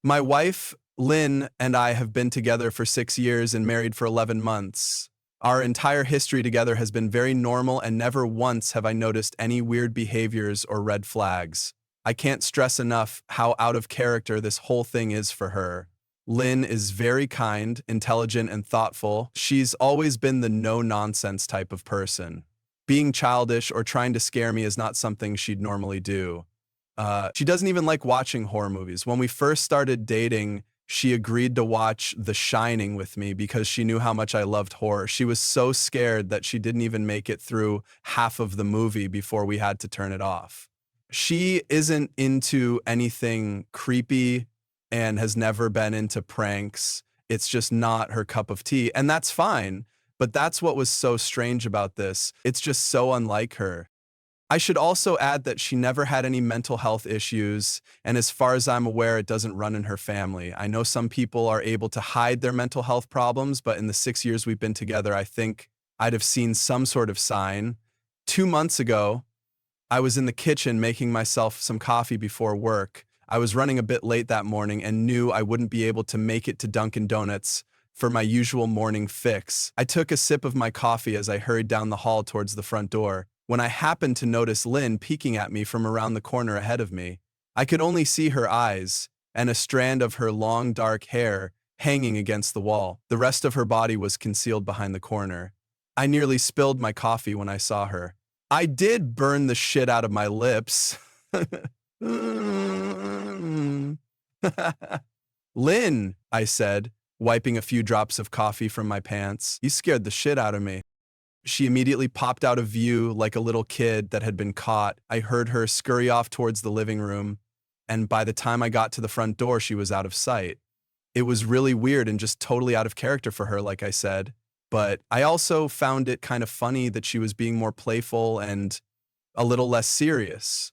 My wife, Lynn, and I have been together for 6 years and married for 11 months. Our entire history together has been very normal, and never once have I noticed any weird behaviors or red flags. I can't stress enough how out of character this whole thing is for her. Lynn is very kind, intelligent, and thoughtful. She's always been the no-nonsense type of person. Being childish or trying to scare me is not something she'd normally do. She doesn't even like watching horror movies. When we first started dating, she agreed to watch The Shining with me because she knew how much I loved horror. She was so scared that she didn't even make it through half of the movie before we had to turn it off. She isn't into anything creepy and has never been into pranks. It's just not her cup of tea, and that's fine. But that's what was so strange about this. It's just so unlike her. I should also add that she never had any mental health issues, and as far as I'm aware, it doesn't run in her family. I know some people are able to hide their mental health problems, but in the 6 years we've been together, I think I'd have seen some sort of sign. 2 months ago, I was in the kitchen making myself some coffee before work. I was running a bit late that morning and knew I wouldn't be able to make it to Dunkin' Donuts for my usual morning fix. I took a sip of my coffee as I hurried down the hall towards the front door, when I happened to notice Lynn peeking at me from around the corner ahead of me. I could only see her eyes and a strand of her long dark hair hanging against the wall. The rest of her body was concealed behind the corner. I nearly spilled my coffee when I saw her. I did burn the shit out of my lips. Lynn, I said, wiping a few drops of coffee from my pants. You scared the shit out of me. She immediately popped out of view like a little kid that had been caught. I heard her scurry off towards the living room, and by the time I got to the front door, she was out of sight. It was really weird and just totally out of character for her, like I said. But I also found it kind of funny that she was being more playful and a little less serious.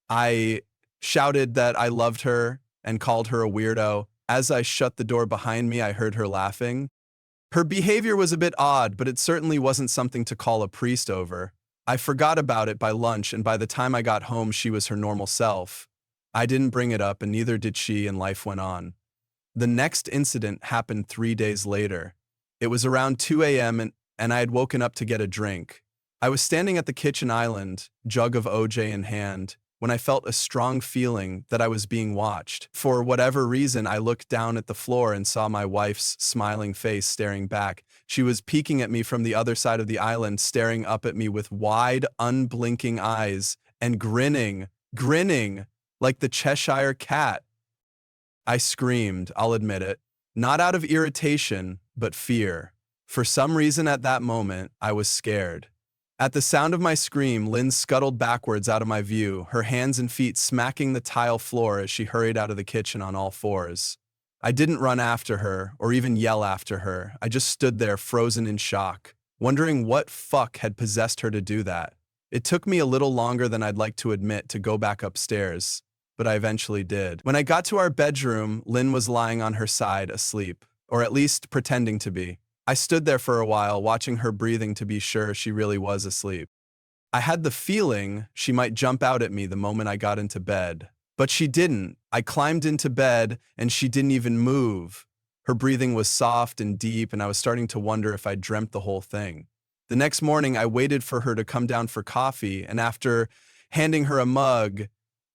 I shouted that I loved her and called her a weirdo. As I shut the door behind me, I heard her laughing. Her behavior was a bit odd, but it certainly wasn't something to call a priest over. I forgot about it by lunch, and by the time I got home, she was her normal self. I didn't bring it up, and neither did she, and life went on. The next incident happened 3 days later. It was around 2 a.m., and I had woken up to get a drink. I was standing at the kitchen island, jug of OJ in hand, when I felt a strong feeling that I was being watched. For whatever reason, I looked down at the floor and saw my wife's smiling face staring back. She was peeking at me from the other side of the island, staring up at me with wide, unblinking eyes and grinning like the Cheshire Cat. I screamed, I'll admit it, not out of irritation, but fear. For some reason at that moment, I was scared. At the sound of my scream, Lynn scuttled backwards out of my view, her hands and feet smacking the tile floor as she hurried out of the kitchen on all fours. I didn't run after her, or even yell after her. I just stood there frozen in shock, wondering what fuck had possessed her to do that. It took me a little longer than I'd like to admit to go back upstairs, but I eventually did. When I got to our bedroom, Lynn was lying on her side, asleep, or at least pretending to be. I stood there for a while, watching her breathing to be sure she really was asleep. I had the feeling she might jump out at me the moment I got into bed. But she didn't. I climbed into bed, and she didn't even move. Her breathing was soft and deep, and I was starting to wonder if I'd dreamt the whole thing. The next morning, I waited for her to come down for coffee, and after handing her a mug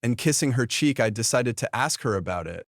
and kissing her cheek, I decided to ask her about it.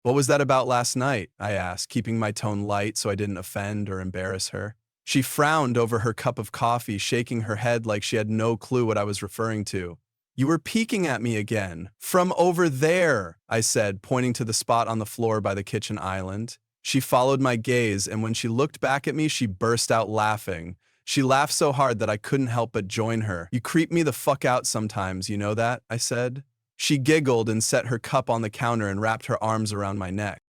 What was that about last night? I asked, keeping my tone light so I didn't offend or embarrass her. She frowned over her cup of coffee, shaking her head like she had no clue what I was referring to. You were peeking at me again. From over there, I said, pointing to the spot on the floor by the kitchen island. She followed my gaze, and when she looked back at me, she burst out laughing. She laughed so hard that I couldn't help but join her. You creep me the fuck out sometimes, you know that? I said. She giggled and set her cup on the counter and wrapped her arms around my neck.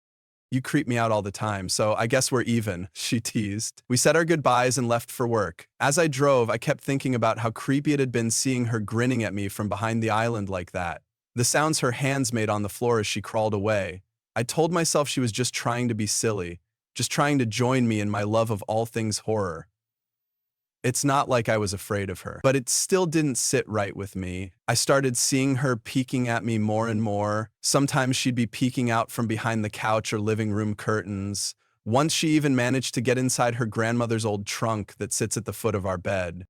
You creep me out all the time, so I guess we're even, she teased. We said our goodbyes and left for work. As I drove, I kept thinking about how creepy it had been seeing her grinning at me from behind the island like that. The sounds her hands made on the floor as she crawled away. I told myself she was just trying to be silly, just trying to join me in my love of all things horror. It's not like I was afraid of her, but it still didn't sit right with me. I started seeing her peeking at me more and more. Sometimes she'd be peeking out from behind the couch or living room curtains. Once she even managed to get inside her grandmother's old trunk that sits at the foot of our bed.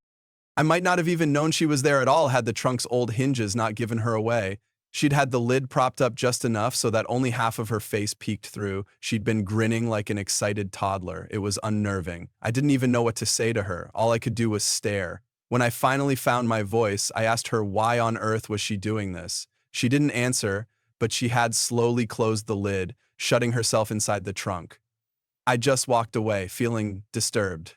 I might not have even known she was there at all had the trunk's old hinges not given her away. She'd had the lid propped up just enough so that only half of her face peeked through. She'd been grinning like an excited toddler. It was unnerving. I didn't even know what to say to her. All I could do was stare. When I finally found my voice, I asked her why on earth was she doing this. She didn't answer, but she had slowly closed the lid, shutting herself inside the trunk. I just walked away, feeling disturbed.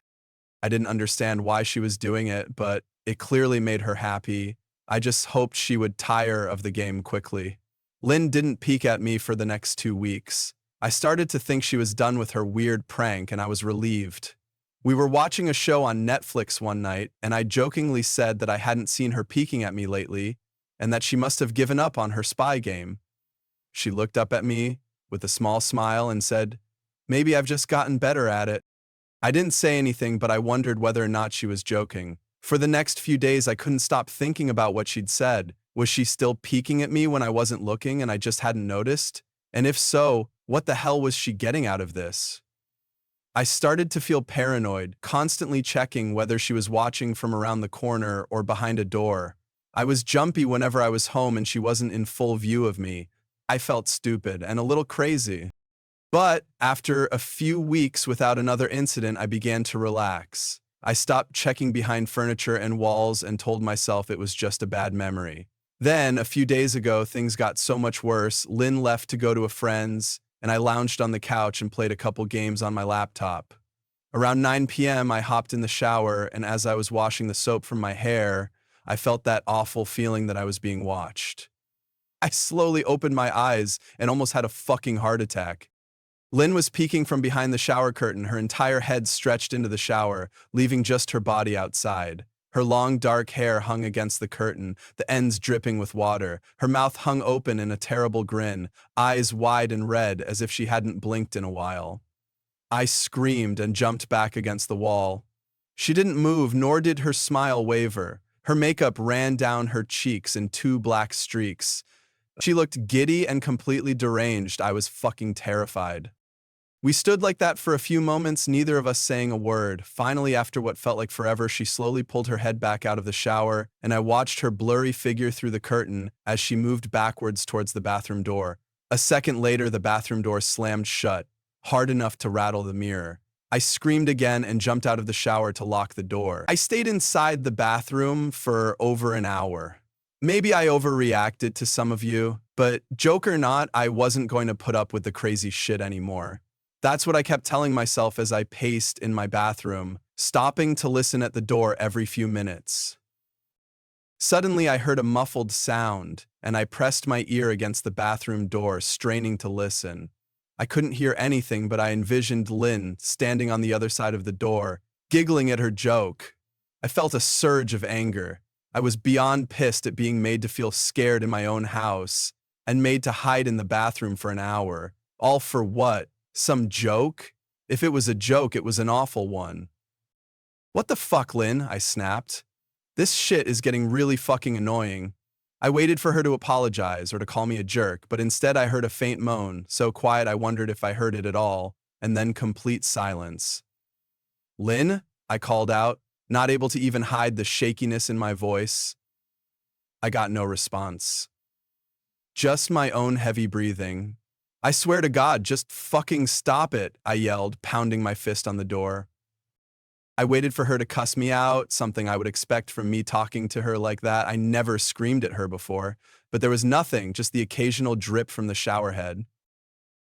I didn't understand why she was doing it, but it clearly made her happy. I just hoped she would tire of the game quickly. Lynn didn't peek at me for the next 2 weeks. I started to think she was done with her weird prank, and I was relieved. We were watching a show on Netflix one night, and I jokingly said that I hadn't seen her peeking at me lately, and that she must have given up on her spy game. She looked up at me with a small smile and said, "Maybe I've just gotten better at it." I didn't say anything, but I wondered whether or not she was joking. For the next few days, I couldn't stop thinking about what she'd said. Was she still peeking at me when I wasn't looking and I just hadn't noticed? And if so, what the hell was she getting out of this? I started to feel paranoid, constantly checking whether she was watching from around the corner or behind a door. I was jumpy whenever I was home and she wasn't in full view of me. I felt stupid and a little crazy. But after a few weeks without another incident, I began to relax. I stopped checking behind furniture and walls and told myself it was just a bad memory. Then, a few days ago, things got so much worse. Lynn left to go to a friend's, and I lounged on the couch and played a couple games on my laptop. Around 9 p.m., I hopped in the shower, and as I was washing the soap from my hair, I felt that awful feeling that I was being watched. I slowly opened my eyes and almost had a fucking heart attack. Lynn was peeking from behind the shower curtain, her entire head stretched into the shower, leaving just her body outside. Her long, dark hair hung against the curtain, the ends dripping with water. Her mouth hung open in a terrible grin, eyes wide and red as if she hadn't blinked in a while. I screamed and jumped back against the wall. She didn't move, nor did her smile waver. Her makeup ran down her cheeks in 2 black streaks. She looked giddy and completely deranged. I was fucking terrified. We stood like that for a few moments, neither of us saying a word. Finally, after what felt like forever, she slowly pulled her head back out of the shower, and I watched her blurry figure through the curtain as she moved backwards towards the bathroom door. A second later, the bathroom door slammed shut, hard enough to rattle the mirror. I screamed again and jumped out of the shower to lock the door. I stayed inside the bathroom for over an hour. Maybe I overreacted to some of you, but joke or not, I wasn't going to put up with the crazy shit anymore. That's what I kept telling myself as I paced in my bathroom, stopping to listen at the door every few minutes. Suddenly, I heard a muffled sound, and I pressed my ear against the bathroom door, straining to listen. I couldn't hear anything, but I envisioned Lynn standing on the other side of the door, giggling at her joke. I felt a surge of anger. I was beyond pissed at being made to feel scared in my own house, and made to hide in the bathroom for an hour. All for what? Some joke? If it was a joke, it was an awful one. "What the fuck, Lynn?" I snapped. "This shit is getting really fucking annoying." I waited for her to apologize or to call me a jerk, but instead I heard a faint moan, so quiet I wondered if I heard it at all, and then complete silence. "Lynn?" I called out, not able to even hide the shakiness in my voice. I got no response. Just my own heavy breathing. "I swear to God, just fucking stop it," I yelled, pounding my fist on the door. I waited for her to cuss me out, something I would expect from me talking to her like that. I never screamed at her before, but there was nothing, just the occasional drip from the shower head.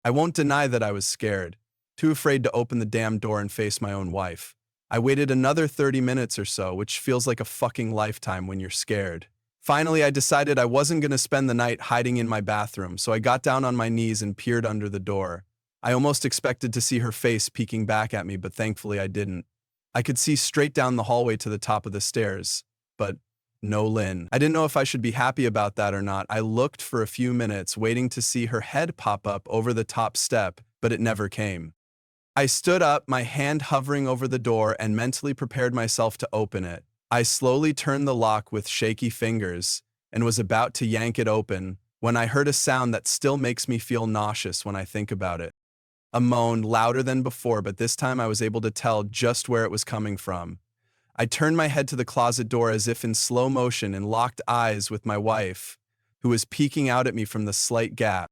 I won't deny that I was scared, too afraid to open the damn door and face my own wife. I waited another 30 minutes or so, which feels like a fucking lifetime when you're scared. Finally, I decided I wasn't going to spend the night hiding in my bathroom, so I got down on my knees and peered under the door. I almost expected to see her face peeking back at me, but thankfully I didn't. I could see straight down the hallway to the top of the stairs, but no Lynn. I didn't know if I should be happy about that or not. I looked for a few minutes, waiting to see her head pop up over the top step, but it never came. I stood up, my hand hovering over the door, and mentally prepared myself to open it. I slowly turned the lock with shaky fingers and was about to yank it open when I heard a sound that still makes me feel nauseous when I think about it. A moan louder than before, but this time I was able to tell just where it was coming from. I turned my head to the closet door as if in slow motion and locked eyes with my wife, who was peeking out at me from the slight gap.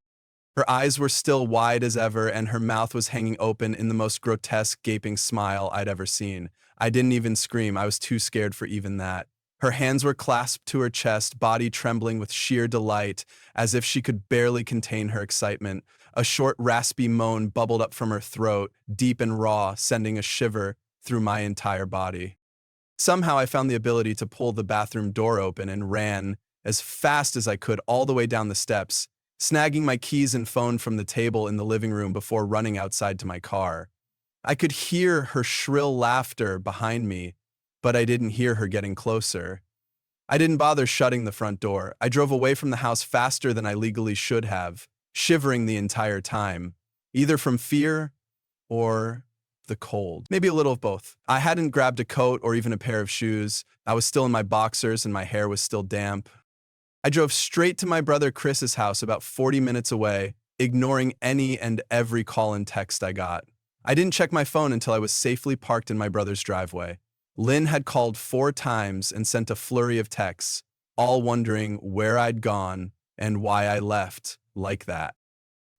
Her eyes were still wide as ever, and her mouth was hanging open in the most grotesque, gaping smile I'd ever seen. I didn't even scream, I was too scared for even that. Her hands were clasped to her chest, body trembling with sheer delight, as if she could barely contain her excitement. A short, raspy moan bubbled up from her throat, deep and raw, sending a shiver through my entire body. Somehow I found the ability to pull the bathroom door open and ran as fast as I could all the way down the steps, snagging my keys and phone from the table in the living room before running outside to my car. I could hear her shrill laughter behind me, but I didn't hear her getting closer. I didn't bother shutting the front door. I drove away from the house faster than I legally should have, shivering the entire time, either from fear or the cold. Maybe a little of both. I hadn't grabbed a coat or even a pair of shoes. I was still in my boxers and my hair was still damp. I drove straight to my brother Chris's house about 40 minutes away, ignoring any and every call and text I got. I didn't check my phone until I was safely parked in my brother's driveway. Lynn had called 4 times and sent a flurry of texts, all wondering where I'd gone and why I left like that.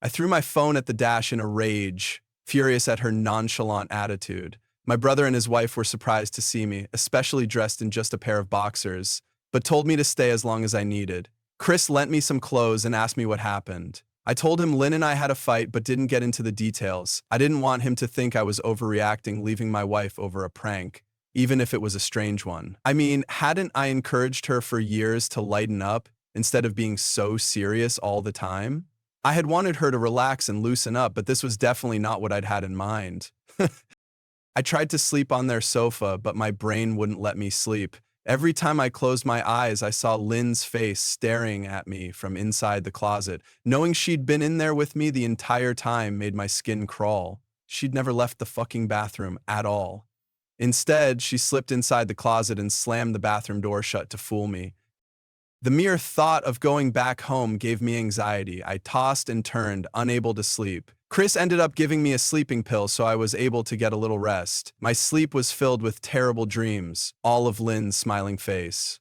I threw my phone at the dash in a rage, furious at her nonchalant attitude. My brother and his wife were surprised to see me, especially dressed in just a pair of boxers, but told me to stay as long as I needed. Chris lent me some clothes and asked me what happened. I told him Lynn and I had a fight but didn't get into the details. I didn't want him to think I was overreacting, leaving my wife over a prank, even if it was a strange one. I mean, hadn't I encouraged her for years to lighten up instead of being so serious all the time? I had wanted her to relax and loosen up, but this was definitely not what I'd had in mind. I tried to sleep on their sofa, but my brain wouldn't let me sleep. Every time I closed my eyes, I saw Lynn's face staring at me from inside the closet. Knowing she'd been in there with me the entire time made my skin crawl. She'd never left the fucking bathroom at all. Instead, she slipped inside the closet and slammed the bathroom door shut to fool me. The mere thought of going back home gave me anxiety. I tossed and turned, unable to sleep. Chris ended up giving me a sleeping pill so I was able to get a little rest. My sleep was filled with terrible dreams, all of Lynn's smiling face.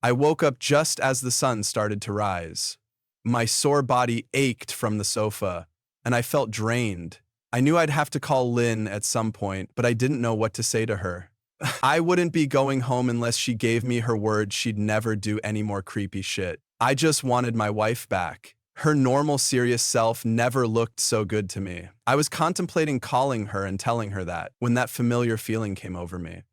I woke up just as the sun started to rise. My sore body ached from the sofa, and I felt drained. I knew I'd have to call Lynn at some point, but I didn't know what to say to her. I wouldn't be going home unless she gave me her word she'd never do any more creepy shit. I just wanted my wife back. Her normal, serious self never looked so good to me. I was contemplating calling her and telling her that when that familiar feeling came over me.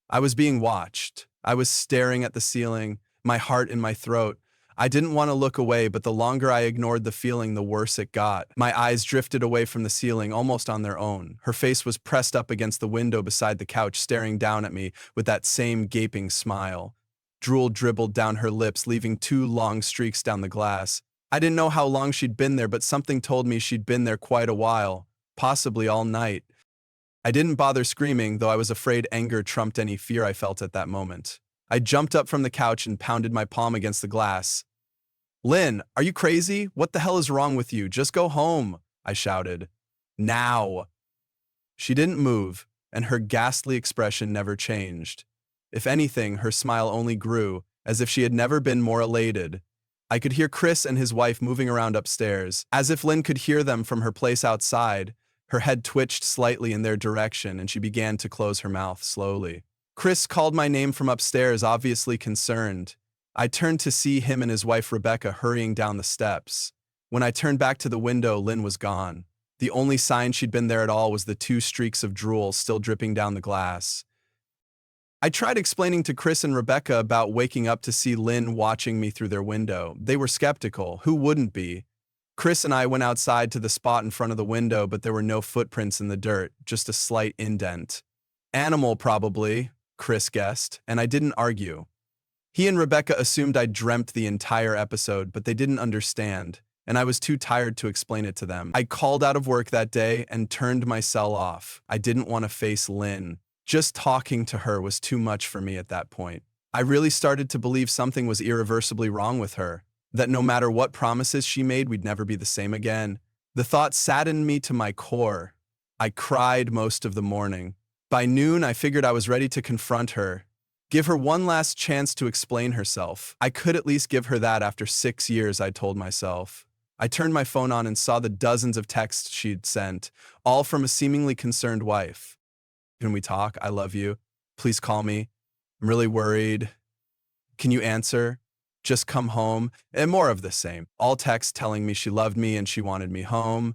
I was being watched. I was staring at the ceiling, my heart in my throat. I didn't want to look away, but the longer I ignored the feeling, the worse it got. My eyes drifted away from the ceiling almost on their own. Her face was pressed up against the window beside the couch, staring down at me with that same gaping smile. Drool dribbled down her lips, leaving 2 long streaks down the glass. I didn't know how long she'd been there, but something told me she'd been there quite a while, possibly all night. I didn't bother screaming, though I was afraid anger trumped any fear I felt at that moment. I jumped up from the couch and pounded my palm against the glass. "Lynn, are you crazy? What the hell is wrong with you? Just go home," I shouted. "Now." She didn't move, and her ghastly expression never changed. If anything, her smile only grew, as if she had never been more elated. I could hear Chris and his wife moving around upstairs. As if Lynn could hear them from her place outside, her head twitched slightly in their direction and she began to close her mouth slowly. Chris called my name from upstairs, obviously concerned. I turned to see him and his wife Rebecca hurrying down the steps. When I turned back to the window, Lynn was gone. The only sign she'd been there at all was the 2 streaks of drool still dripping down the glass. I tried explaining to Chris and Rebecca about waking up to see Lynn watching me through their window. They were skeptical. Who wouldn't be? Chris and I went outside to the spot in front of the window, but there were no footprints in the dirt, just a slight indent. "Animal, probably," Chris guessed, and I didn't argue. He and Rebecca assumed I'd dreamt the entire episode, but they didn't understand. and I was too tired to explain it to them. I called out of work that day and turned my cell off. I didn't want to face Lynn. Just talking to her was too much for me at that point. I really started to believe something was irreversibly wrong with her, that no matter what promises she made, we'd never be the same again. The thought saddened me to my core. I cried most of the morning. By noon, I figured I was ready to confront her, give her one last chance to explain herself. I could at least give her that after 6 years, I told myself. I turned my phone on and saw the dozens of texts she'd sent, all from a seemingly concerned wife. Can we talk? I love you. Please call me. I'm really worried. Can you answer? Just come home. And more of the same. All texts telling me she loved me and she wanted me home.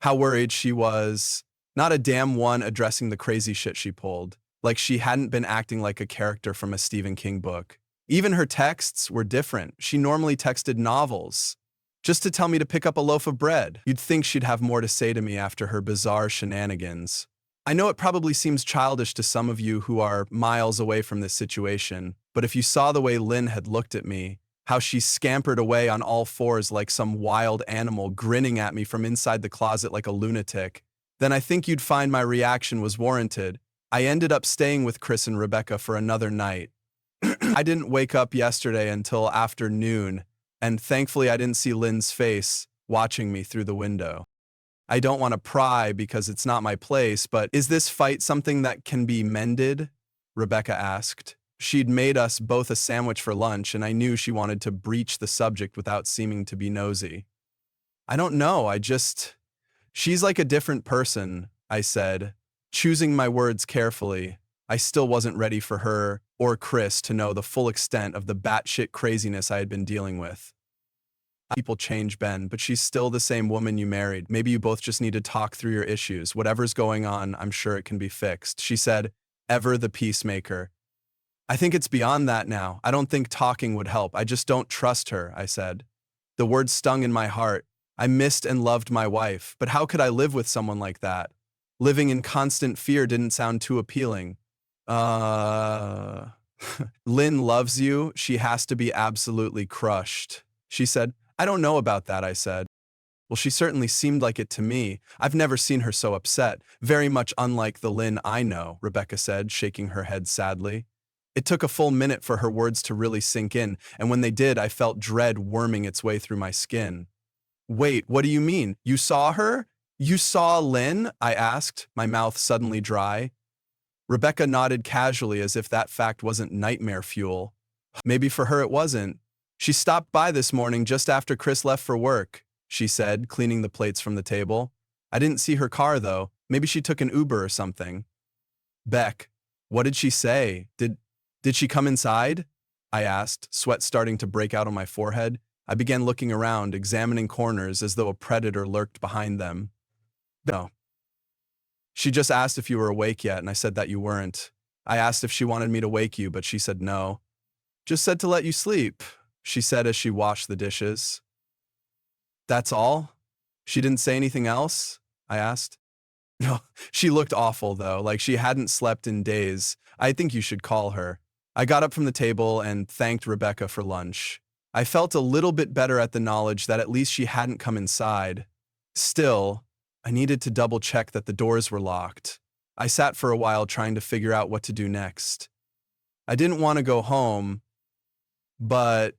How worried she was. Not a damn one addressing the crazy shit she pulled. Like she hadn't been acting like a character from a Stephen King book. Even her texts were different. She normally texted novels. Just to tell me to pick up a loaf of bread. You'd think she'd have more to say to me after her bizarre shenanigans. I know it probably seems childish to some of you who are miles away from this situation, but if you saw the way Lynn had looked at me, how she scampered away on all fours like some wild animal grinning at me from inside the closet like a lunatic, then I think you'd find my reaction was warranted. I ended up staying with Chris and Rebecca for another night. I didn't wake up yesterday until afternoon, and thankfully I didn't see Lynn's face watching me through the window. I don't want to pry because it's not my place, but is this fight something that can be mended? Rebecca asked. She'd made us both a sandwich for lunch, and I knew she wanted to breach the subject without seeming to be nosy. I don't know, she's like a different person, I said, choosing my words carefully. I still wasn't ready for her or Chris to know the full extent of the batshit craziness I had been dealing with. People change, Ben, but she's still the same woman you married. Maybe you both just need to talk through your issues. Whatever's going on, I'm sure it can be fixed, she said, ever the peacemaker. I think it's beyond that now. I don't think talking would help. I just don't trust her, I said. The words stung in my heart. I missed and loved my wife, but how could I live with someone like that? Living in constant fear didn't sound too appealing. Lynn loves you. She has to be absolutely crushed, she said. I don't know about that, I said. Well, she certainly seemed like it to me. I've never seen her so upset. Very much unlike the Lynn I know, Rebecca said, shaking her head sadly. It took a full minute for her words to really sink in, and when they did, I felt dread worming its way through my skin. Wait, what do you mean? You saw her? You saw Lynn? I asked, my mouth suddenly dry. Rebecca nodded casually as if that fact wasn't nightmare fuel. Maybe for her it wasn't. She stopped by this morning just after Chris left for work, she said, cleaning the plates from the table. I didn't see her car, though. Maybe she took an Uber or something. Beck, what did she say? Did she come inside? I asked, sweat starting to break out on my forehead. I began looking around, examining corners as though a predator lurked behind them. No. She just asked if you were awake yet, and I said that you weren't. I asked if she wanted me to wake you, but she said no. Just said to let you sleep, she said as she washed the dishes. That's all? She didn't say anything else? I asked. No, she looked awful, though, like she hadn't slept in days. I think you should call her. I got up from the table and thanked Rebecca for lunch. I felt a little bit better at the knowledge that at least she hadn't come inside. Still, I needed to double-check that the doors were locked. I sat for a while trying to figure out what to do next. I didn't want to go home, but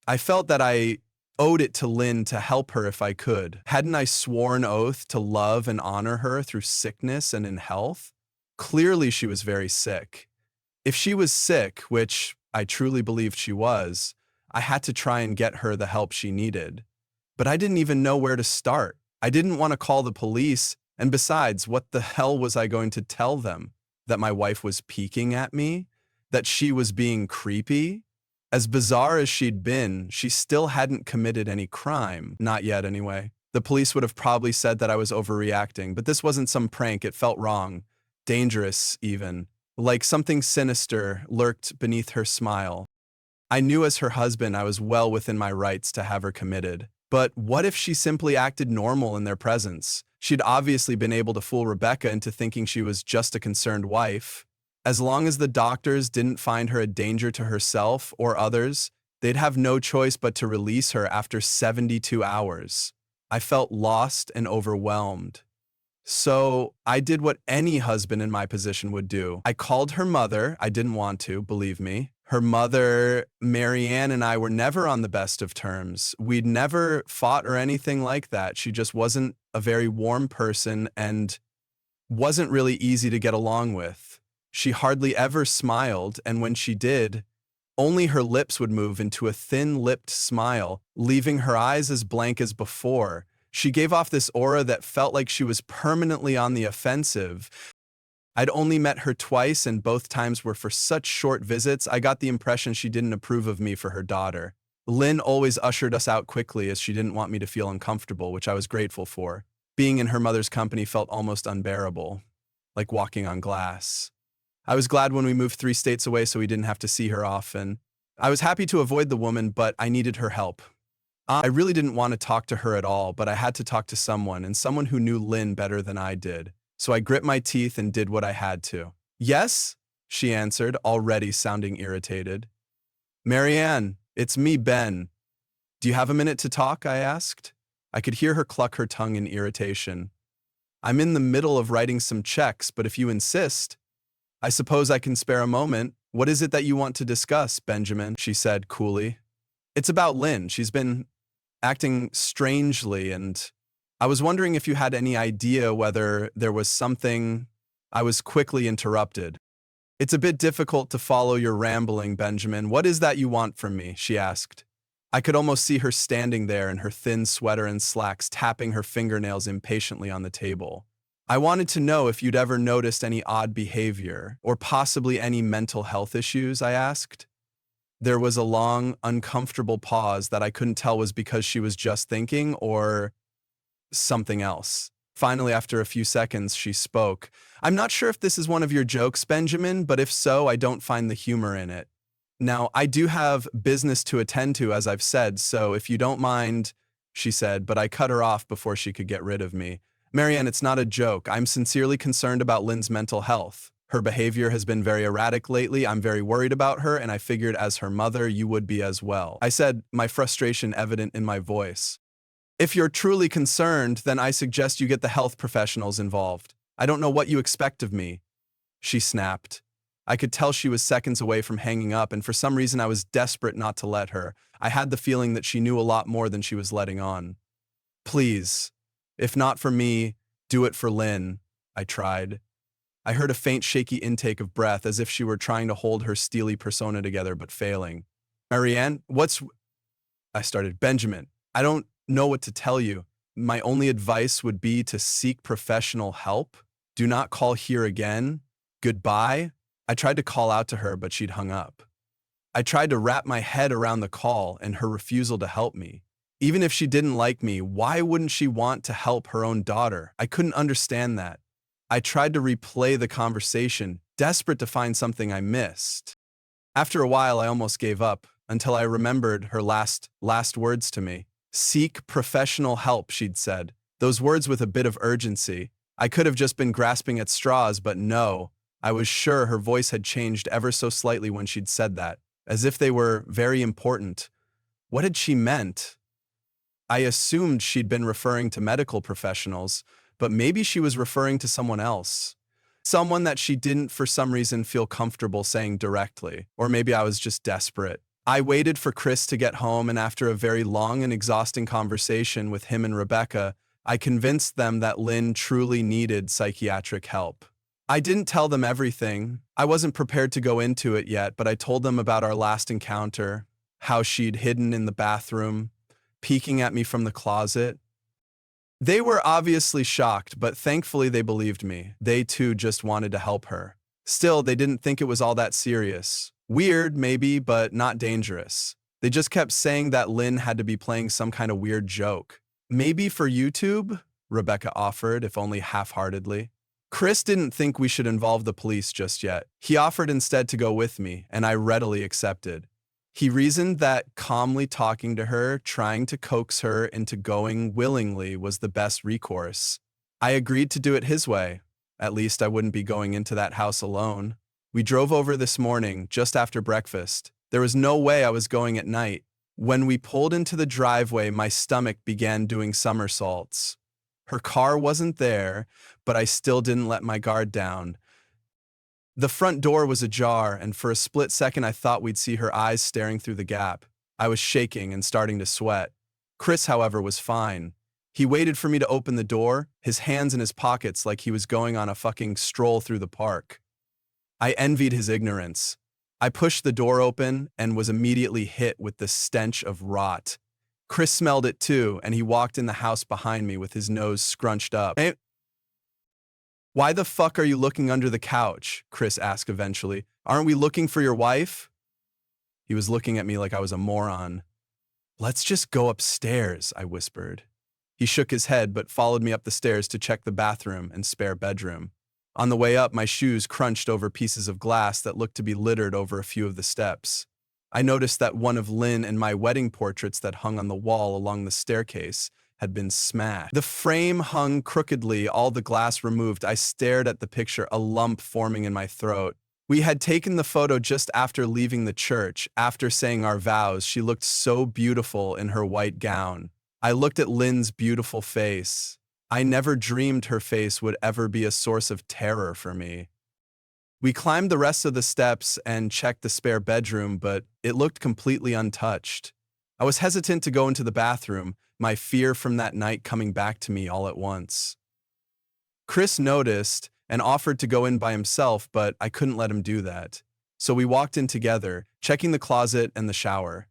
I felt that I owed it to Lynn to help her if I could. Hadn't I sworn oath to love and honor her through sickness and in health? Clearly she was very sick. If she was sick, which I truly believed she was, I had to try and get her the help she needed. But I didn't even know where to start. I didn't want to call the police, and besides, what the hell was I going to tell them? That my wife was peeking at me? That she was being creepy? As bizarre as she'd been, she still hadn't committed any crime. Not yet, anyway. The police would have probably said that I was overreacting, but this wasn't some prank. It felt wrong. Dangerous, even. Like something sinister lurked beneath her smile. I knew as her husband I was well within my rights to have her committed. But what if she simply acted normal in their presence? She'd obviously been able to fool Rebecca into thinking she was just a concerned wife. As long as the doctors didn't find her a danger to herself or others, They'd have no choice but to release her after 72 hours. I felt lost and overwhelmed. So I did what any husband in my position would do. I called her mother. I didn't want to, believe me. Her mother, Marianne, and I were never on the best of terms. We'd never fought or anything like that. She just wasn't a very warm person and wasn't really easy to get along with. She hardly ever smiled, and when she did, only her lips would move into a thin-lipped smile, leaving her eyes as blank as before. She gave off this aura that felt like she was permanently on the offensive. I'd only met her twice, and both times were for such short visits, I got the impression she didn't approve of me for her daughter. Lynn always ushered us out quickly as she didn't want me to feel uncomfortable, which I was grateful for. Being in her mother's company felt almost unbearable, like walking on glass. I was glad when we moved 3 states away so we didn't have to see her often. I was happy to avoid the woman, but I needed her help. I really didn't want to talk to her at all, but I had to talk to someone, and someone who knew Lynn better than I did. So I grit my teeth and did what I had to. "Yes?" she answered, already sounding irritated. "Marianne, it's me, Ben. Do you have a minute to talk?" I asked. I could hear her cluck her tongue in irritation. "I'm in the middle of writing some checks, but if you insist, I suppose I can spare a moment. What is it that you want to discuss, Benjamin?" she said coolly. "It's about Lynn. She's been acting strangely, and I was wondering if you had any idea whether there was something." I was quickly interrupted. "It's a bit difficult to follow your rambling, Benjamin. What is that you want from me?" she asked. I could almost see her standing there in her thin sweater and slacks, tapping her fingernails impatiently on the table. "I wanted to know if you'd ever noticed any odd behavior, or possibly any mental health issues," I asked. There was a long, uncomfortable pause that I couldn't tell was because she was just thinking or something else. Finally, after a few seconds, she spoke. "I'm not sure if this is one of your jokes, Benjamin, but if so, I don't find the humor in it. Now, I do have business to attend to, as I've said, so if you don't mind," she said, but I cut her off before she could get rid of me. "Marianne, it's not a joke. I'm sincerely concerned about Lynn's mental health. Her behavior has been very erratic lately. I'm very worried about her, and I figured as her mother, you would be as well," I said, my frustration evident in my voice. "If you're truly concerned, then I suggest you get the health professionals involved. I don't know what you expect of me," she snapped. I could tell she was seconds away from hanging up, and for some reason I was desperate not to let her. I had the feeling that she knew a lot more than she was letting on. "Please, if not for me, do it for Lynn," I tried. I heard a faint, shaky intake of breath, as if she were trying to hold her steely persona together but failing. "Marianne, I started. "Benjamin, I don't know what to tell you. My only advice would be to seek professional help. Do not call here again. Goodbye." I tried to call out to her, but she'd hung up. I tried to wrap my head around the call and her refusal to help me. Even if she didn't like me, why wouldn't she want to help her own daughter? I couldn't understand that. I tried to replay the conversation, desperate to find something I missed. After a while, I almost gave up, until I remembered her last words to me. "Seek professional help," she'd said. Those words with a bit of urgency. I could have just been grasping at straws, but no. I was sure her voice had changed ever so slightly when she'd said that, as if they were very important. What had she meant? I assumed she'd been referring to medical professionals, but maybe she was referring to someone else. Someone that she didn't for some reason feel comfortable saying directly. Or maybe I was just desperate. I waited for Chris to get home, and after a very long and exhausting conversation with him and Rebecca, I convinced them that Lynn truly needed psychiatric help. I didn't tell them everything. I wasn't prepared to go into it yet, but I told them about our last encounter, how she'd hidden in the bathroom, peeking at me from the closet. They were obviously shocked, but thankfully they believed me. They too just wanted to help her. Still, they didn't think it was all that serious. Weird, maybe, but not dangerous. They just kept saying that Lynn had to be playing some kind of weird joke. "Maybe for YouTube?" Rebecca offered, if only half-heartedly. Chris didn't think we should involve the police just yet. He offered instead to go with me, and I readily accepted. He reasoned that calmly talking to her, trying to coax her into going willingly, was the best recourse. I agreed to do it his way. At least I wouldn't be going into that house alone. We drove over this morning, just after breakfast. There was no way I was going at night. When we pulled into the driveway, my stomach began doing somersaults. Her car wasn't there, but I still didn't let my guard down. The front door was ajar, and for a split second I thought we'd see her eyes staring through the gap. I was shaking and starting to sweat. Chris, however, was fine. He waited for me to open the door, his hands in his pockets like he was going on a fucking stroll through the park. I envied his ignorance. I pushed the door open and was immediately hit with the stench of rot. Chris smelled it too, and he walked in the house behind me with his nose scrunched up. "Hey, why the fuck are you looking under the couch?" Chris asked eventually. "Aren't we looking for your wife?" He was looking at me like I was a moron. "Let's just go upstairs," I whispered. He shook his head but followed me up the stairs to check the bathroom and spare bedroom. On the way up, my shoes crunched over pieces of glass that looked to be littered over a few of the steps. I noticed that one of Lynn and my wedding portraits that hung on the wall along the staircase had been smashed. The frame hung crookedly, all the glass removed. I stared at the picture, a lump forming in my throat. We had taken the photo just after leaving the church. After saying our vows, she looked so beautiful in her white gown. I looked at Lynn's beautiful face. I never dreamed her face would ever be a source of terror for me. We climbed the rest of the steps and checked the spare bedroom, but it looked completely untouched. I was hesitant to go into the bathroom, my fear from that night coming back to me all at once. Chris noticed and offered to go in by himself, but I couldn't let him do that. So we walked in together, checking the closet and the shower.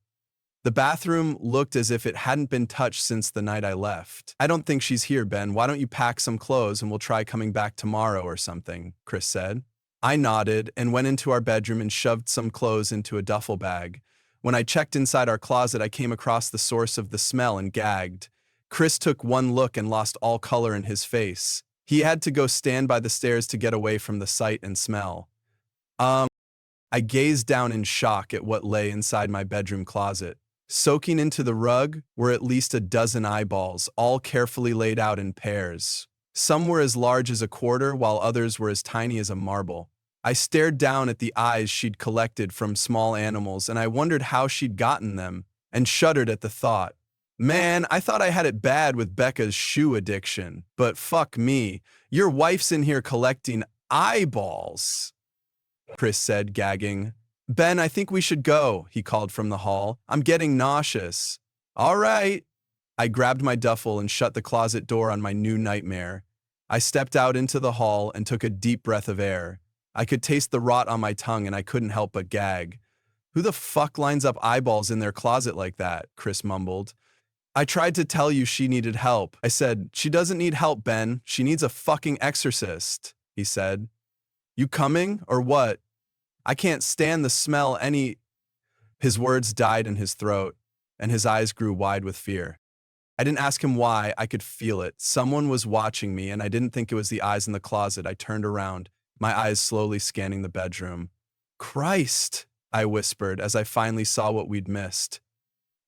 The bathroom looked as if it hadn't been touched since the night I left. "I don't think she's here, Ben. Why don't you pack some clothes and we'll try coming back tomorrow or something," Chris said. I nodded and went into our bedroom and shoved some clothes into a duffel bag. When I checked inside our closet, I came across the source of the smell and gagged. Chris took one look and lost all color in his face. He had to go stand by the stairs to get away from the sight and smell. I gazed down in shock at what lay inside my bedroom closet. Soaking into the rug were at least a dozen eyeballs, all carefully laid out in pairs. Some were as large as a quarter, while others were as tiny as a marble. I stared down at the eyes she'd collected from small animals, and I wondered how she'd gotten them, and shuddered at the thought. Man, I thought I had it bad with Becca's shoe addiction, but fuck me, your wife's in here collecting eyeballs, Chris said, gagging. "Ben, I think we should go," he called from the hall. "I'm getting nauseous." "All right." I grabbed my duffel and shut the closet door on my new nightmare. I stepped out into the hall and took a deep breath of air. I could taste the rot on my tongue and I couldn't help but gag. "Who the fuck lines up eyeballs in their closet like that?" Chris mumbled. "I tried to tell you she needed help." I said, "She doesn't need help, Ben. She needs a fucking exorcist," he said. "You coming, or what? I can't stand the smell any—" His words died in his throat, and his eyes grew wide with fear. I didn't ask him why, I could feel it. Someone was watching me, and I didn't think it was the eyes in the closet. I turned around, my eyes slowly scanning the bedroom. "Christ," I whispered as I finally saw what we'd missed.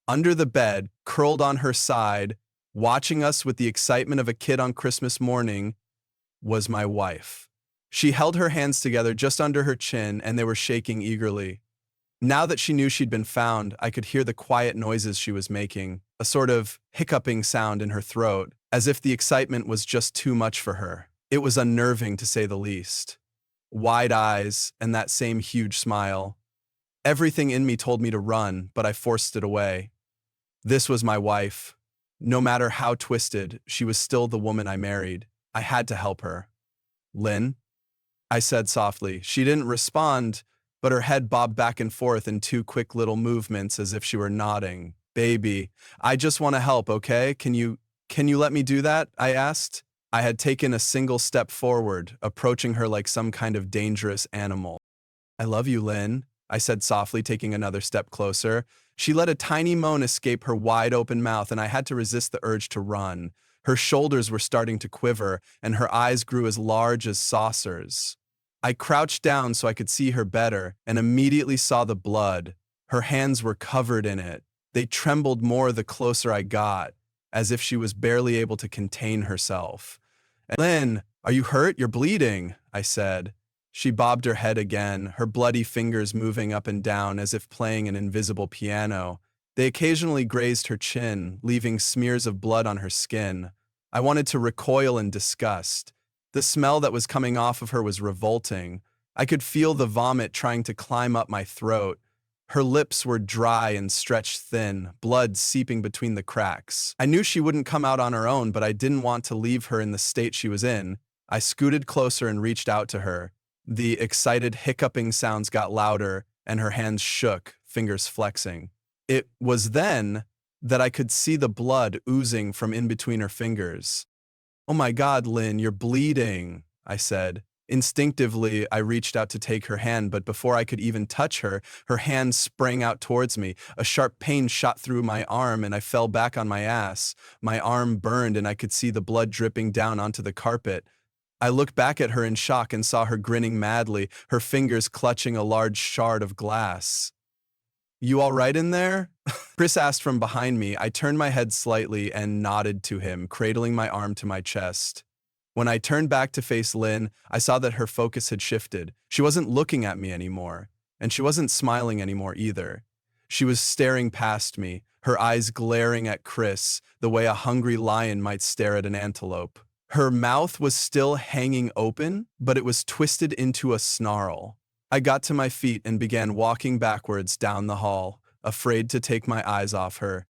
Under the bed, curled on her side, watching us with the excitement of a kid on Christmas morning, was my wife. She held her hands together just under her chin, and they were shaking eagerly. Now that she knew she'd been found, I could hear the quiet noises she was making, a sort of hiccuping sound in her throat, as if the excitement was just too much for her. It was unnerving, to say the least. Wide eyes, and that same huge smile. Everything in me told me to run, but I forced it away. This was my wife. No matter how twisted, she was still the woman I married. I had to help her. "Lynn?" I said softly. She didn't respond, but her head bobbed back and forth in two quick little movements as if she were nodding. "Baby, I just want to help, okay? Can you let me do that?" I asked. I had taken a single step forward, approaching her like some kind of dangerous animal. "I love you, Lynn," I said softly, taking another step closer. She let a tiny moan escape her wide-open mouth, and I had to resist the urge to run. Her shoulders were starting to quiver, and her eyes grew as large as saucers. I crouched down so I could see her better, and immediately saw the blood. Her hands were covered in it. They trembled more the closer I got, as if she was barely able to contain herself. "Lynn, are you hurt? You're bleeding," I said. She bobbed her head again, her bloody fingers moving up and down as if playing an invisible piano. They occasionally grazed her chin, leaving smears of blood on her skin. I wanted to recoil in disgust. The smell that was coming off of her was revolting. I could feel the vomit trying to climb up my throat. Her lips were dry and stretched thin, blood seeping between the cracks. I knew she wouldn't come out on her own, but I didn't want to leave her in the state she was in. I scooted closer and reached out to her. The excited hiccuping sounds got louder, and her hands shook, fingers flexing. It was then that I could see the blood oozing from in between her fingers. "Oh my God, Lynn, you're bleeding," I said. Instinctively, I reached out to take her hand, but before I could even touch her, her hand sprang out towards me. A sharp pain shot through my arm, and I fell back on my ass. My arm burned, and I could see the blood dripping down onto the carpet. I looked back at her in shock and saw her grinning madly, her fingers clutching a large shard of glass. "You all right in there?" Chris asked from behind me. I turned my head slightly and nodded to him, cradling my arm to my chest. When I turned back to face Lynn, I saw that her focus had shifted. She wasn't looking at me anymore, and she wasn't smiling anymore either. She was staring past me, her eyes glaring at Chris, the way a hungry lion might stare at an antelope. Her mouth was still hanging open, but it was twisted into a snarl. I got to my feet and began walking backwards down the hall, afraid to take my eyes off her.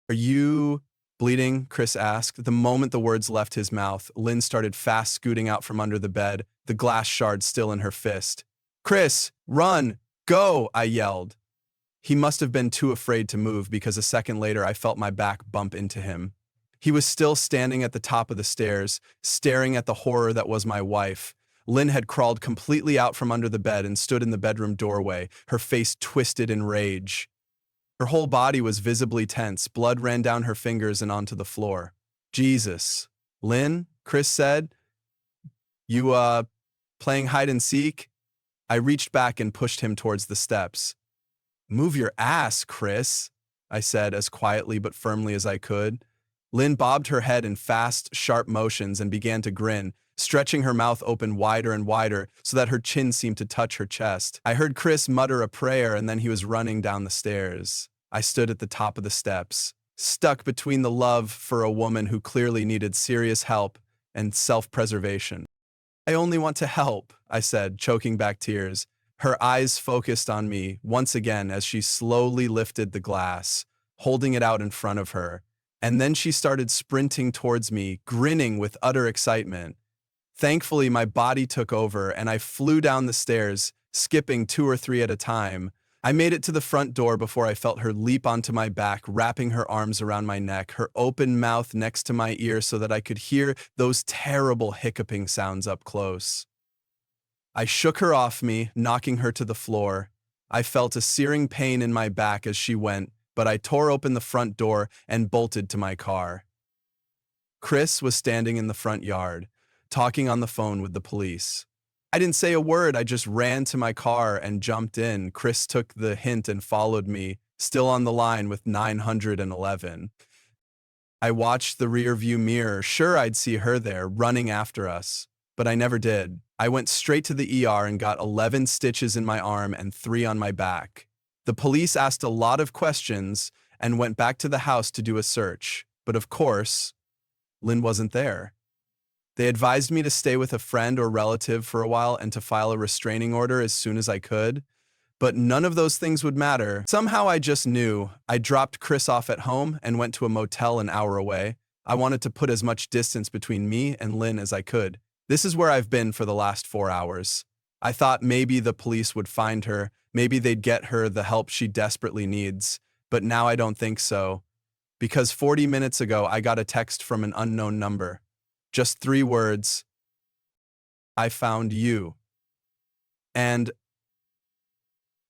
"Are you bleeding?" Chris asked. The moment the words left his mouth, Lynn started fast scooting out from under the bed, the glass shard still in her fist. "Chris, run! Go!" I yelled. He must have been too afraid to move because a second later I felt my back bump into him. He was still standing at the top of the stairs, staring at the horror that was my wife. Lynn had crawled completely out from under the bed and stood in the bedroom doorway, her face twisted in rage. Her whole body was visibly tense, blood ran down her fingers and onto the floor. "Jesus. Lynn," Chris said, "You, playing hide and seek?" I reached back and pushed him towards the steps. "Move your ass, Chris," I said as quietly but firmly as I could. Lynn bobbed her head in fast, sharp motions and began to grin, stretching her mouth open wider and wider so that her chin seemed to touch her chest. I heard Chris mutter a prayer and then he was running down the stairs. I stood at the top of the steps, stuck between the love for a woman who clearly needed serious help and self-preservation. "I only want to help," I said, choking back tears. Her eyes focused on me once again as she slowly lifted the glass, holding it out in front of her. And then she started sprinting towards me, grinning with utter excitement. Thankfully, my body took over and I flew down the stairs, skipping 2 or 3 at a time. I made it to the front door before I felt her leap onto my back, wrapping her arms around my neck, her open mouth next to my ear so that I could hear those terrible hiccuping sounds up close. I shook her off me, knocking her to the floor. I felt a searing pain in my back as she went, but I tore open the front door and bolted to my car. Chris was standing in the front yard, talking on the phone with the police. I didn't say a word, I just ran to my car and jumped in. Chris took the hint and followed me, still on the line with 911. I watched the rearview mirror, sure I'd see her there, running after us, but I never did. I went straight to the ER and got 11 stitches in my arm and 3 on my back. The police asked a lot of questions and went back to the house to do a search, but of course, Lynn wasn't there. They advised me to stay with a friend or relative for a while and to file a restraining order as soon as I could, but none of those things would matter. Somehow I just knew. I dropped Chris off at home and went to a motel an hour away. I wanted to put as much distance between me and Lynn as I could. This is where I've been for the last 4 hours. I thought maybe the police would find her, maybe they'd get her the help she desperately needs, but now I don't think so. Because 40 minutes ago, I got a text from an unknown number. Just 3 words. "I found you." And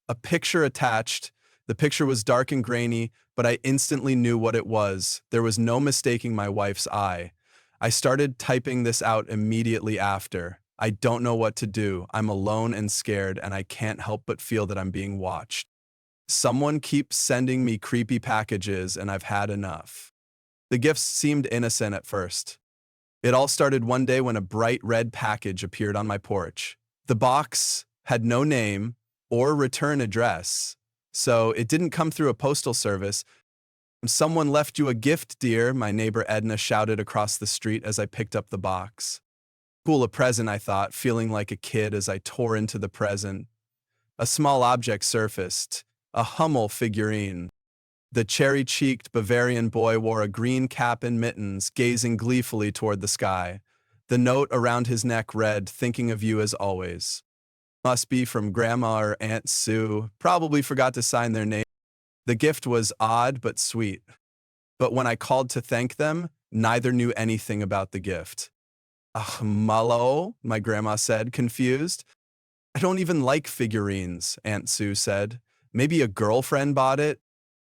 a picture attached. The picture was dark and grainy, but I instantly knew what it was. There was no mistaking my wife's eye. I started typing this out immediately after. I don't know what to do. I'm alone and scared, and I can't help but feel that I'm being watched. Someone keeps sending me creepy packages, and I've had enough. The gifts seemed innocent at first. It all started one day when a bright red package appeared on my porch. The box had no name or return address, so it didn't come through a postal service. "Someone left you a gift, dear," my neighbor Edna shouted across the street as I picked up the box. Cool, a present, I thought, feeling like a kid as I tore into the present. A small object surfaced, a Hummel figurine. The cherry-cheeked Bavarian boy wore a green cap and mittens, gazing gleefully toward the sky. The note around his neck read, "Thinking of you as always." Must be from Grandma or Aunt Sue. Probably forgot to sign their name. The gift was odd but sweet. But when I called to thank them, neither knew anything about the gift. "Ugh, Mullo," my grandma said, confused. "I don't even like figurines," Aunt Sue said. "Maybe a girlfriend bought it?"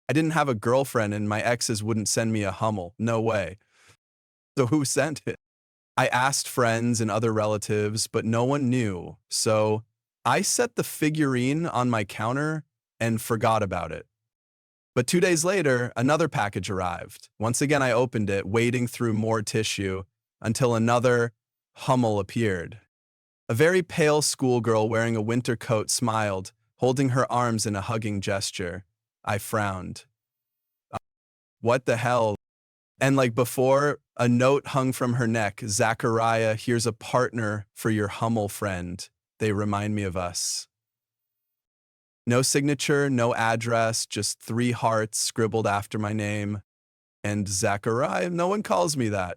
I didn't have a girlfriend and my exes wouldn't send me a Hummel. No way. So who sent it? I asked friends and other relatives, but no one knew. So I set the figurine on my counter and forgot about it. But 2 days later, another package arrived. Once again, I opened it, wading through more tissue, until another Hummel appeared. A very pale schoolgirl wearing a winter coat smiled, holding her arms in a hugging gesture. I frowned. What the hell? And like before, a note hung from her neck. "Zachariah, here's a partner for your Hummel friend. They remind me of us." No signature, no address, just 3 hearts scribbled after my name. And Zachariah, no one calls me that.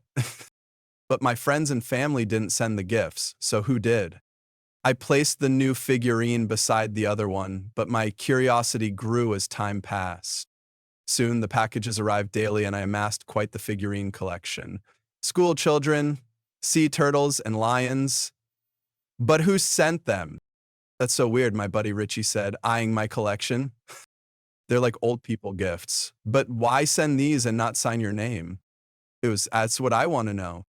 But my friends and family didn't send the gifts, so who did? I placed the new figurine beside the other one, but my curiosity grew as time passed. Soon, the packages arrived daily, and I amassed quite the figurine collection. School children, sea turtles, and lions. But who sent them? "That's so weird," my buddy Richie said, eyeing my collection. "They're like old people gifts. But why send these and not sign your name?" That's what I want to know.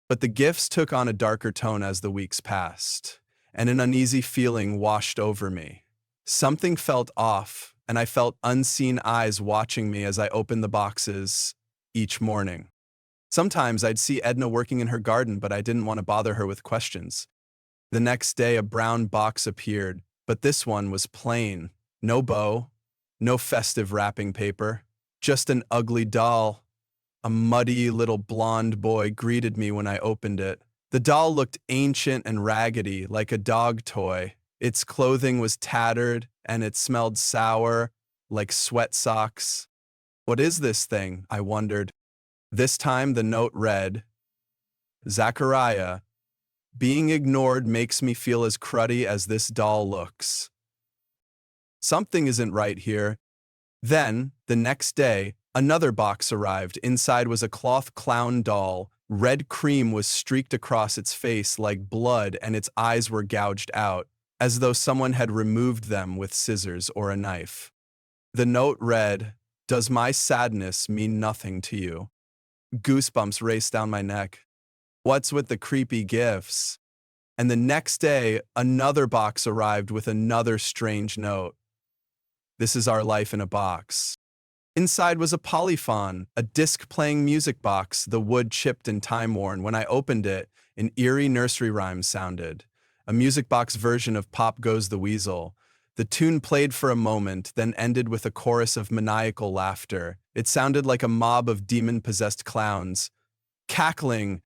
But the gifts took on a darker tone as the weeks passed, and an uneasy feeling washed over me. Something felt off, and I felt unseen eyes watching me as I opened the boxes each morning. Sometimes I'd see Edna working in her garden, but I didn't want to bother her with questions. The next day, a brown box appeared, but this one was plain. No bow, no festive wrapping paper, just an ugly doll. A muddy little blonde boy greeted me when I opened it. The doll looked ancient and raggedy, like a dog toy. Its clothing was tattered, and it smelled sour, like sweat socks. "What is this thing?" I wondered. This time the note read, "Zachariah, being ignored makes me feel as cruddy as this doll looks." Something isn't right here. Then, the next day, another box arrived. Inside was a cloth clown doll. Red cream was streaked across its face like blood, and its eyes were gouged out, as though someone had removed them with scissors or a knife. The note read, "Does my sadness mean nothing to you?" Goosebumps raced down my neck. What's with the creepy gifts? And the next day, another box arrived with another strange note. "This is our life in a box." Inside was a polyphone, a disc-playing music box, the wood chipped and time-worn. When I opened it, an eerie nursery rhyme sounded. A music box version of Pop Goes the Weasel. The tune played for a moment, then ended with a chorus of maniacal laughter. It sounded like a mob of demon-possessed clowns, cackling.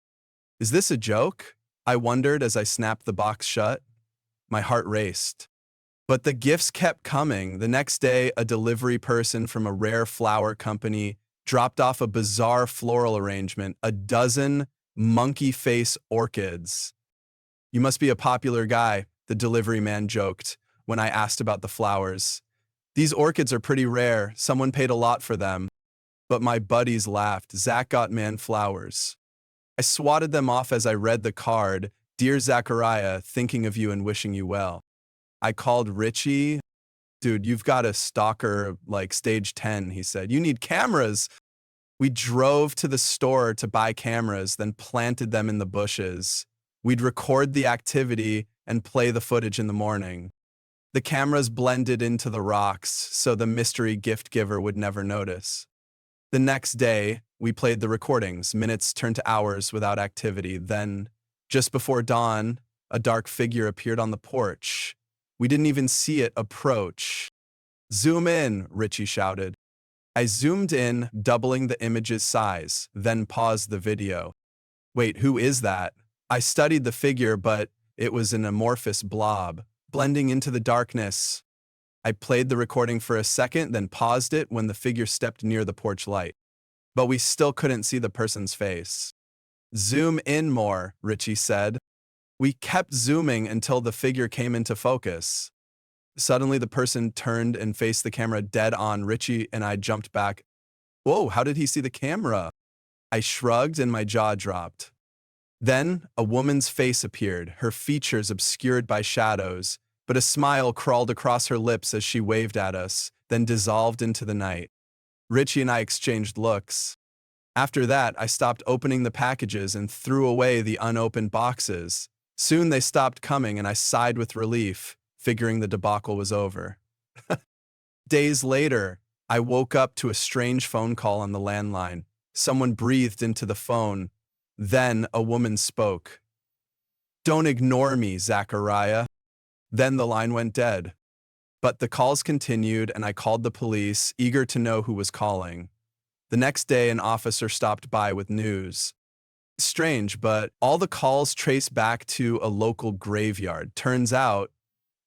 Is this a joke? I wondered as I snapped the box shut. My heart raced. But the gifts kept coming. The next day, a delivery person from a rare flower company dropped off a bizarre floral arrangement, a dozen monkey face orchids. "You must be a popular guy," the delivery man joked when I asked about the flowers. "These orchids are pretty rare. Someone paid a lot for them." But my buddies laughed. "Zach got man flowers." I swatted them off as I read the card, "Dear Zachariah, thinking of you and wishing you well." I called Richie. "Dude, you've got a stalker like stage 10, he said. "You need cameras." We drove to the store to buy cameras, then planted them in the bushes. We'd record the activity and play the footage in the morning. The cameras blended into the rocks, so the mystery gift giver would never notice. The next day, we played the recordings. Minutes turned to hours without activity. Then, just before dawn, A dark figure appeared on the porch. We didn't even see it approach. "Zoom in," Richie shouted. I zoomed in, doubling the image's size, then paused the video. Wait, who is that? I studied the figure, but it was an amorphous blob, blending into the darkness. I played the recording for a second, then paused it when the figure stepped near the porch light. But we still couldn't see the person's face. "Zoom in more," Richie said. We kept zooming until the figure came into focus. Suddenly, the person turned and faced the camera dead on. Richie and I jumped back. "Whoa, how did he see the camera?" I shrugged and my jaw dropped. Then, a woman's face appeared, her features obscured by shadows, but a smile crawled across her lips as she waved at us, then dissolved into the night. Richie and I exchanged looks. After that, I stopped opening the packages and threw away the unopened boxes. Soon they stopped coming and I sighed with relief, figuring the debacle was over. Days later, I woke up to a strange phone call on the landline. Someone breathed into the phone. Then a woman spoke. "Don't ignore me, Zachariah." Then the line went dead. But the calls continued and I called the police, eager to know who was calling. The next day, an officer stopped by with news. Strange, but all the calls trace back to a local graveyard. Turns out,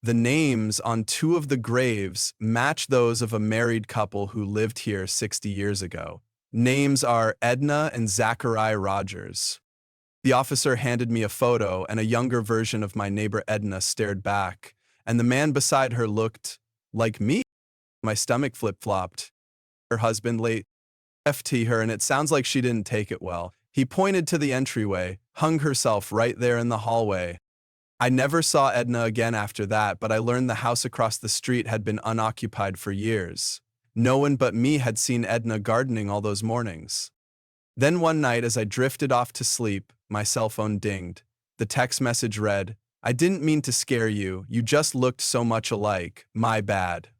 the names on two of the graves match those of a married couple who lived here 60 years ago. Names are Edna and Zachariah Rogers. The officer handed me a photo, and a younger version of my neighbor Edna stared back, and the man beside her looked like me. My stomach flip-flopped. Her husband left her, and it sounds like she didn't take it well. He pointed to the entryway, hung herself right there in the hallway. I never saw Edna again after that, but I learned the house across the street had been unoccupied for years. No one but me had seen Edna gardening all those mornings. Then one night, as I drifted off to sleep, my cell phone dinged. The text message read, "I didn't mean to scare you. You just looked so much alike. My bad."